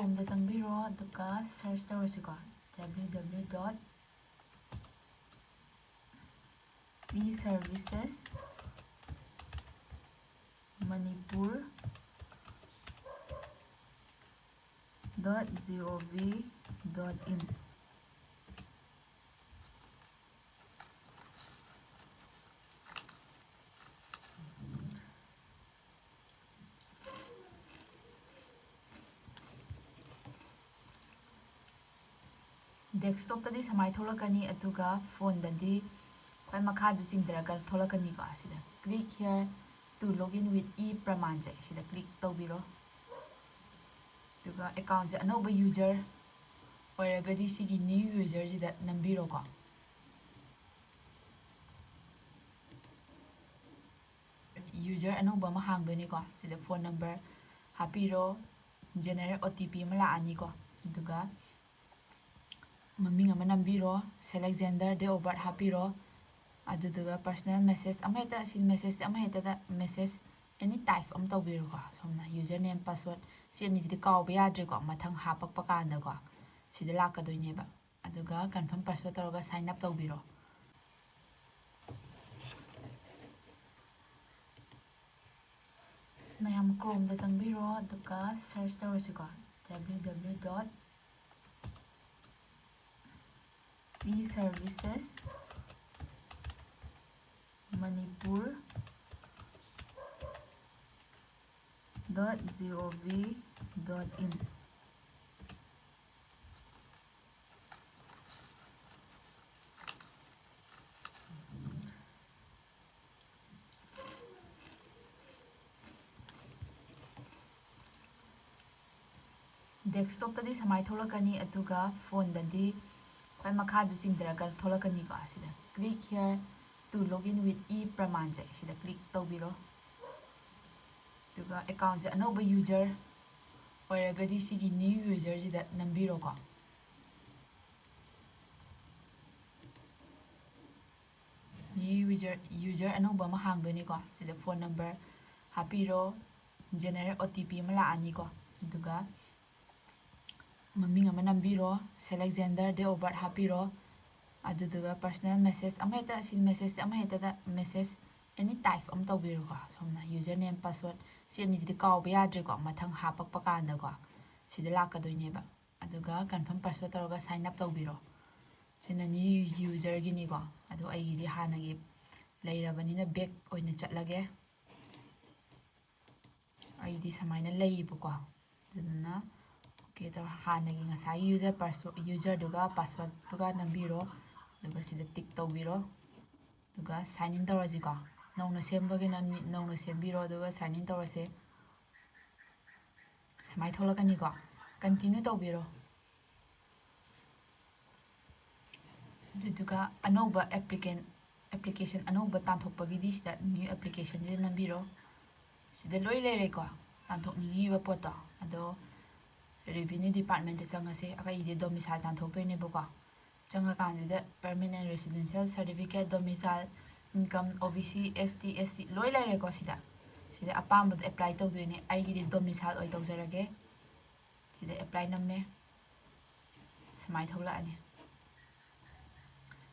Chrome चंबीरो अदुगा search तौरसिको www.eservices.manipur.gov.in desktop तदी समाय थोलकनी अदुगा phone ददी ख्वाई मखाद चिंद्रगा थोलकनी को सिदा click here to log in with e Pramaan जे सिदा क्लिक तौबिरो अदुगा अकाउंट जे अनौब यूजर ओइरगदी सिगी न्यू यूजर जिदा नंबिरो को यूजर अनौब मा हांगदोनी को सिदा फोन नंबर हापिरो जनरेट ओटीपी मा लाआनी को अदुगा मम्मी नंबीरो select gender day of birth हापीरो अदुदुगा पर्सनल मेसेज अमहेता सिन मेसेज अमहेता मेसेज एनी टाइप अम तौबिरो को सोमना यूजर नेम पासवर्ड सिनि जिदि काउबा याद्रे को मथंग हापक कांदा को सिदा लाकदोइनेबा अदुगा कंफर्म पासवर्ड तौरगा साइन अप तौबिरो मैम क्रोम दा चंबीरो अदुगा सर्च तौरसिको www.eservices.manipur.gov.in डेस्कटॉप तदी समाय थोलकनी अदुगा फोन ददी ख्वाई मखाद चिंद्रगा थोलकनी को सिदा click here to log in with e Pramaan जे सिदा क्लिक तौबिरो अदुगा अकाउंट जे अनौब यूजर ओइरगदी सिगी न्यू यूजर जिदा नंबिरो को न्यू यूजर अनौब मा हांगदोनी को सिदा फोन नंबर हापिरो जनरेट ओटीपी मा लाआनी को अदुगा मम्मी नंबीरो select gender day of birth हापीरो अदुदुगा पर्सनल मेसेज अमहेता सिन मेसेज अमहेता मेसेज एनी टाइप अम तौबिरो को सोमना यूजर नेम पासवर्ड सिनि जिदि काउबा याद्रे को मथंग हापक कांदा को सिदा लाकदोइनेबा अदुगा कंफर्म पासवर्ड तौरगा साइन अप तौबिरो सिना न्यू यूजर गिनी को अदु आइगिदि हानागी लेरबनिना बैक ओइना चटलगे आइदी समाइना लेइबको अदुना ओके तो हानागी ngसाई यूजर दुगा पासवर्ड दुगा नंबीरो दुगा सिदा टिक तौबिरो दुगा साइन इन तौरजी को नौना सेमबगे नौना सेमबीरो दुगा साइन इन तौरसे समाय थोलकनी को कंटिन्यू तौबिरो दुगा अनौबा एप्लीकेशन अनौबा तांथोकपगिदी सिदा न्यू एप्लीकेशन जे नंबीरो सिदा लोई लेरे को तांथोकनिबा पोतो अदो रेवेन्यू डिपार्टमेंट चंगसे अकाइदि डोमिसाइल तांथोकतोइनेबको चंगकांदिदा permanent residential certificate domicile income OBC ST SC लोई लेरेको सिदा अपामबद अप्लाई तौदोइने आइगिदि डोमिसाइल ओइ तौजरगे सिदा अप्लाई नम्मे समाय थौलानी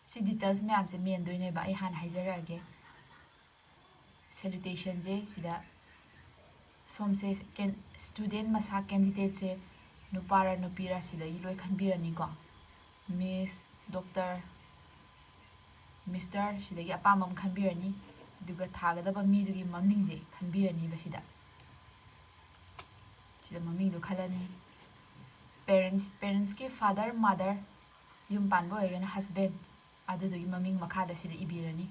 सी डिटेल्स मैम से मेनदोइनेबा आई हान हाइजरगे सैल्यूटेशन जे सिदा सोमसे स्टूडेंट मसा कैंडिडेट से नुपारा नुपीरा सिदा लोई खनबीरनी को मिस डॉक्टर मिस्टर सिदगी अपामम खनबीरनी दुगा थागदबा मीदुगी ममिंग जे खनबीरनी बसिदा सिदा ममिंग दो खलनी पेरेंट्स के फादर मदर युम पानबो होयगना हस्बैंड अदुदुगी ममिंग मखादा सिदा इबीरनी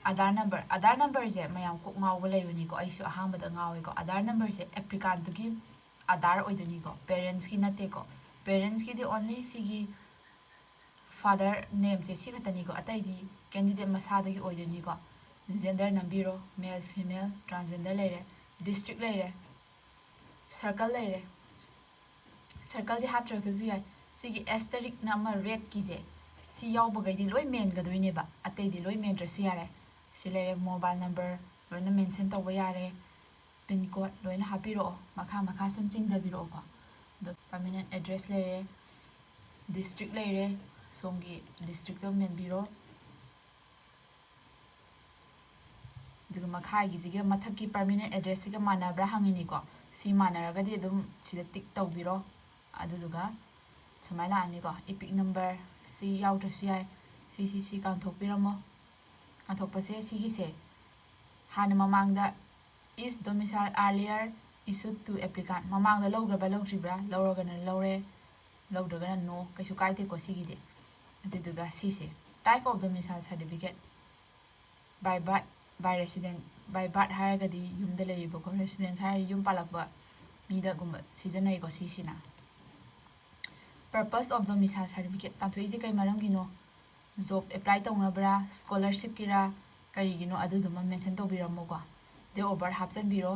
आधार नंबर से मैम को गाँव लेबनी को अहमद गाँव को आधार नंबर से एप्लीकांट की आधार ओइदनी को पेरेंट्स की नते को पेरेंट्स की ओनली सिगी फादर नेम से सी खतनी को अतैदी कैंडिडेट मसादगी ओइदनी को जेंडर नंबीरो मेल फीमेल ट्रांसजेंडर लेरे डिस्ट्रिक्ट लेरे सर्कल लेरे सर्कल दि हापत्रगजु याय सिगी एस्टेरिक नंबर रेड की जे सी यावबगैदी लोई मेनगदोइनेबा अतैदी लोई मेनद्रसु यारे सी लेरे मोबाइल नंबर लोइना मेंशन तौबा यारे पिन कोड लोइना हापिरो मखा सुम चिंगदबिरो को permanent address लेरे district लेरे सोंगी district तो मेंबीरो दुग मखाई गिजिगे मथक की permanent address सिगा मानब्रा हंगिनी को सी मानरगदी अदुम सिदा टिक तौबिरो अदुदुगा समाइना आनी को epic number सी याउद्रसु याय सी कांथोकपिरमो कांथोकपसे सिगिसे हाना ममांगदा is domicile earlier issued to applicant mamang da lograba logribra lorogana lore logragana no kaisu kaite ko sigide aduduga sise type of domicile certificate by birth by resident by birth haragadi yumda leribo ko residence har yum palakba mida gumba sijanai ko sisina purpose of domicile certificate tanto ise kai maram gino job apply tawnabra scholarship kira kari gino aduduma mention to biramo ko de over hapsen biro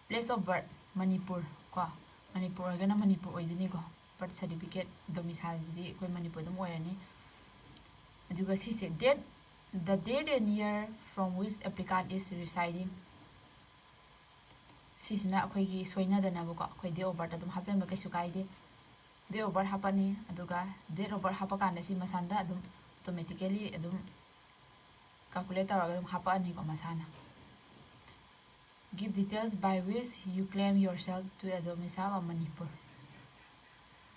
place of birth manipur ko manipur gana manipur oidini ko birth certificate domicile di koi manipur dum oyani aduga si se date the date and year from which applicant is residing sisina akhoi gi soina dana bu ko akhoi de over dum hapsen ba kaisu kaide de over hapani aduga de over hapakanda si masanda adum automatically adum calculate tawraga adum hapa ani ko masana give details by which you claim yourself to a domicile of Manipur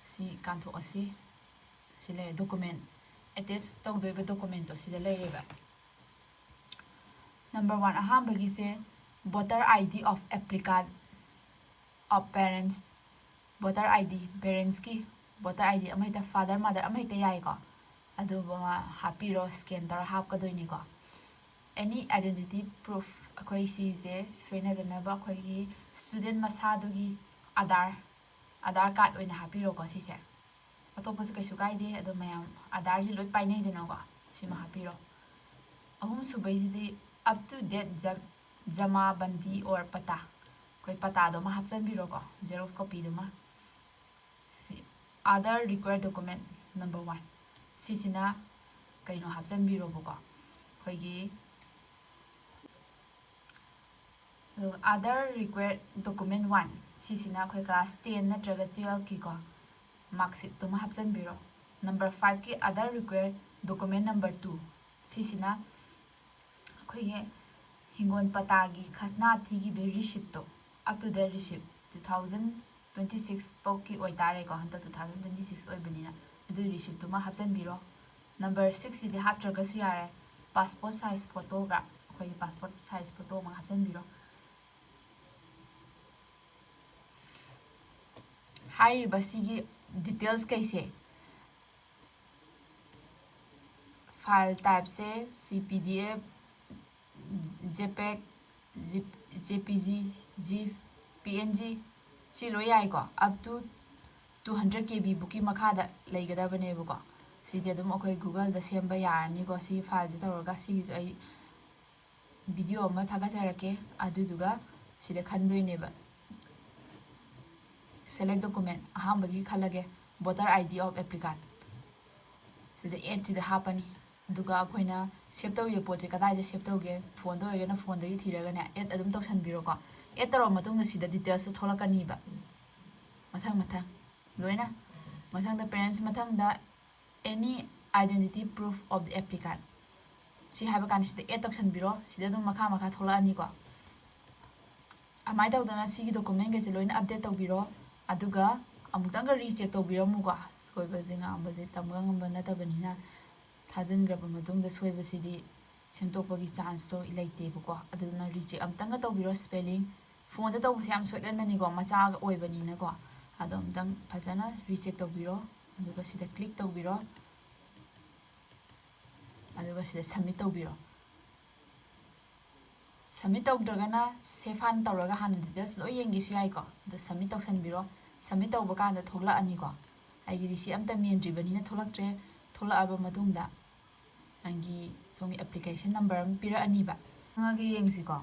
si kanto asi sile document attach tawdoiba document to sida leireba number 1 aham bagi se voter ID of applicant of parents voter ID parents ki voter ID amaita father mother amaita yai ko adubama hapiro scan tar hapkadoini ko any identity proof akhoi si je soina dana ba akhoi gi student masadugi aadhar card oina hapiro ko si se atopasu kaisu kaide adu mayam aadhar ji loi painai dana ko sima hapiro ahum subai ji up to date jama bandi or pata koi pata do ma hapchan biro ko xerox copy do ma other required document number 1 sisina kaino hapchan biro ko khoi gi other required document 1 sisina khoi class 10 natraga 12 ki ko marksheet to ma hapchan biro number 5 ki other required document number 2 sisina khoi ge hingon pata gi khasna thi gi be receipt to up to the receipt 2026 pok ki oi tare ko hanta 2026 oi benina adu receipt to ma hapchan biro number 6 si de haptraga su yare passport size photograph khoi passport size photo ma hapchan biro hari basigi details kaise file type se cpdf jpeg jpg gif png si lo yai ko up to 200 kb buki makhada leigadabane bu ko sidi adum akhoi google da semba yarani ko si file ji tawraga si gi ai video ma thaga jarake aduduga sida khandoine ba select document aham bagi khalage voter id of applicant sida add to the hapani aduga akhoina save tawye poche kadai da save tawge phone do regana phone da gi thiraga ne add adum tawsan biro ko add taro matung da sida details tholakani ba mathang loina mathang da parents mathang da any identity proof of the applicant si haba kan sida add tawsan biro sida dum makha tholani ko amai tawdana si gi document ge loina update tawbiro aduga amutanga recheck tawbiramu ko soiba jinga ambaje tamga ngamba natabanina thajin graba madung da soiba sidi semtokpagi chance to ilaite buko aduna recheck amtanga tawbiro spelling phone da tawbse am soigan mani ko macha ga oibani na ko adom dang phajana recheck tawbiro aduga sida click tawbiro aduga sida submit tawbiro submit tawdragana save han tawraga han details lo yengi su yai ko do submit tawsan biro submit tawba kan da thogla ani ko ai gi si amta mendri bani na tholaktre thola aba matungda angi songi application number am pira ani ba ngagi yengsi ko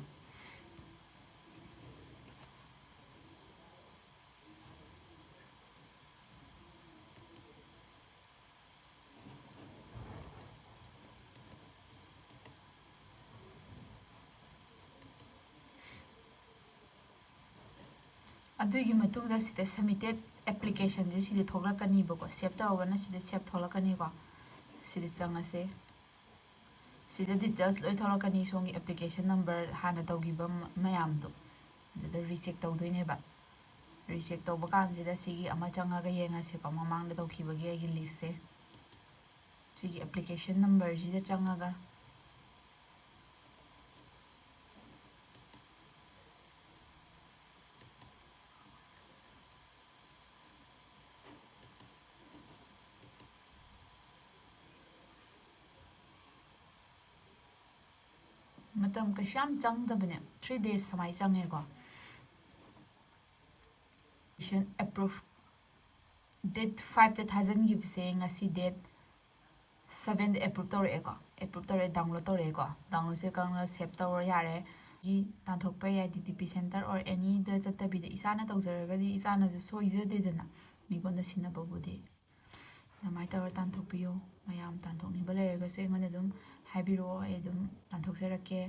ꯑꯗꯨꯒꯤ ꯃꯇꯨꯡꯗ ꯁꯤꯗ ꯁꯕꯃꯤꯇꯦꯠ ꯑꯦꯄ꯭ꯂꯤꯀꯦꯁꯟꯁꯦ ꯁꯤꯗ ꯊꯣꯛꯂꯛꯀꯅꯤꯕꯀꯣ ꯁꯦꯞ ꯇꯧꯔꯒꯅ ꯁꯤꯗ ꯁꯦꯞ ꯊꯣꯛꯂꯛꯀꯅꯤꯀꯣ ꯁꯤꯗ ꯆꯪꯉꯁꯦ ꯁꯤꯗ details ꯂꯣꯏ ꯊꯣꯛꯂꯛꯀꯅꯤ ꯁꯣꯝꯒꯤ ꯑꯦꯄ꯭ꯂꯤꯀꯦꯁꯟ ꯅꯝꯕꯔ ꯍꯥꯟꯅ ꯇꯧꯈꯤꯕ ꯃꯌꯥꯝꯗꯣ ꯑꯗꯨꯗ ꯔꯤꯆꯦꯛ ꯇꯧꯗꯣꯏꯅꯦꯕ ꯔꯤꯆꯦꯛ ꯇꯧꯕ ꯀꯥꯟꯁꯤꯗ ꯁꯤꯒꯤ ꯑꯃ ꯆꯪꯉꯒ ꯌꯦꯡꯉꯁꯦꯀꯣ ꯃꯃꯥꯡꯗ ꯇꯧꯈꯤꯕꯒꯤ ꯑꯩꯒꯤ ꯂꯤꯁꯁꯦ ꯁꯤꯒꯤ ꯑꯦꯄ꯭ꯂꯤꯀꯦꯁꯟ ꯅꯝꯕꯔꯁꯤꯗ ꯆꯪꯉꯒ ꯃꯇꯝ ꯀꯩꯁꯨ ꯌꯥꯝ ꯆꯪꯗꯕꯅꯦ 3 days ꯁꯨꯃꯥꯏꯅ ꯆꯪꯉꯦꯀꯣ ꯑꯦꯄ꯭ꯔꯨቭ ꯗꯦꯠ 5ꯇ ꯊꯥꯖꯤꯟꯈꯤꯕꯁꯦ ꯉꯁꯤ ꯗꯦꯠ 7ꯗ ꯑꯦꯄ꯭ꯔꯨቭ ꯇꯧꯔꯛꯑꯦꯀꯣ ꯑꯦꯄ꯭ꯔꯨꯚ ꯇꯧꯔꯛꯑꯦ ꯗꯥꯎꯟꯂꯣꯗ ꯇꯧꯔꯛꯑꯦꯀꯣ ꯗꯥꯎꯟꯂꯣꯗꯁꯦ ꯀꯪꯅ ꯁꯦꯞ ꯇꯧꯔ ꯌꯥꯔꯦ ꯇꯥꯟꯊꯣꯛꯄ ꯌꯥꯏ DTP ꯁꯦꯟꯇꯔ ꯑꯣꯔ ꯑꯦꯅꯤꯗ ꯆꯠꯇꯕꯤꯗ ꯏꯁꯥꯅ ꯇꯧꯖꯔꯒꯗꯤ ꯏꯁꯥꯅꯁꯨ ꯁꯣꯏꯖꯗꯦꯗꯅ ꯃꯤꯉꯣꯟꯗ ꯁꯤꯟꯅꯕꯕꯨꯗꯤ ꯑꯗꯨꯃꯥꯏꯅ ꯇꯧꯔ ꯇꯥꯟꯊꯣꯛꯄꯤꯌꯨ ꯃꯌꯥꯝ ꯇꯥꯟꯊꯣꯛꯅꯤꯡꯕ ꯂꯩꯔꯒꯁꯨ ꯑꯩꯉꯣꯟꯗ ꯑꯗꯨꯝ ꯍꯥꯏꯕꯤꯔꯛꯑꯣ ꯑꯩ ꯑꯗꯨꯝ ꯇꯥꯟꯊꯣꯛꯆꯔꯛꯀꯦ